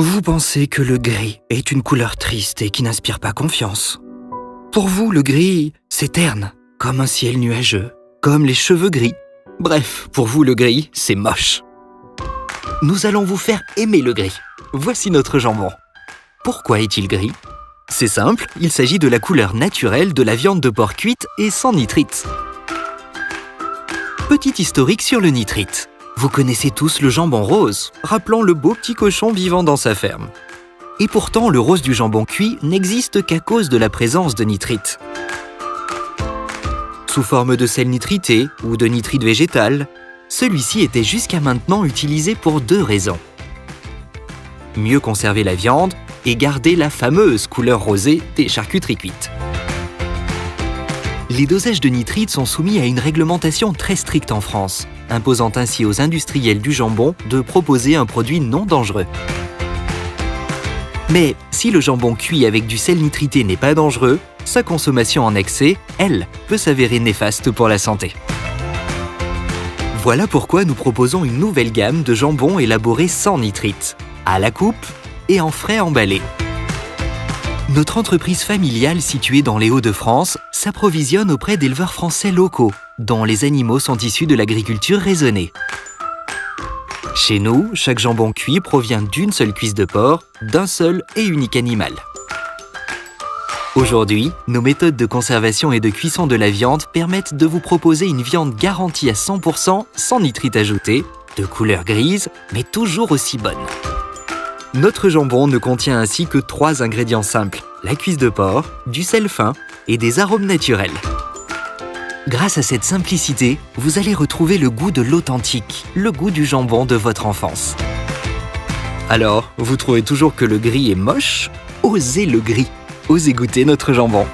Vous pensez que le gris est une couleur triste et qui n'inspire pas confiance. Pour vous, le gris, c'est terne, comme un ciel nuageux, comme les cheveux gris. Bref, pour vous, le gris, c'est moche. Nous allons vous faire aimer le gris. Voici notre jambon. Pourquoi est-il gris? C'est simple, il s'agit de la couleur naturelle de la viande de porc cuite et sans nitrite. Petit historique sur le nitrite. Vous connaissez tous le jambon rose, rappelant le beau petit cochon vivant dans sa ferme. Et pourtant, le rose du jambon cuit n'existe qu'à cause de la présence de nitrite. Sous forme de sel nitrité ou de nitrite végétal, celui-ci était jusqu'à maintenant utilisé pour deux raisons. Mieux conserver la viande et garder la fameuse couleur rosée des charcuteries cuites. Les dosages de nitrite sont soumis à une réglementation très stricte en France, imposant ainsi aux industriels du jambon de proposer un produit non dangereux. Mais si le jambon cuit avec du sel nitrité n'est pas dangereux, sa consommation en excès, elle, peut s'avérer néfaste pour la santé. Voilà pourquoi nous proposons une nouvelle gamme de jambons élaborés sans nitrite, à la coupe et en frais emballés. Notre entreprise familiale située dans les Hauts-de-France s'approvisionne auprès d'éleveurs français locaux, dont les animaux sont issus de l'agriculture raisonnée. Chez nous, chaque jambon cuit provient d'une seule cuisse de porc, d'un seul et unique animal. Aujourd'hui, nos méthodes de conservation et de cuisson de la viande permettent de vous proposer une viande garantie à 100% sans nitrite ajouté, de couleur grise, mais toujours aussi bonne. Notre jambon ne contient ainsi que 3 ingrédients simples, la cuisse de porc, du sel fin et des arômes naturels. Grâce à cette simplicité, vous allez retrouver le goût de l'authentique, le goût du jambon de votre enfance. Alors, vous trouvez toujours que le gris est moche? Osez le gris! Osez goûter notre jambon!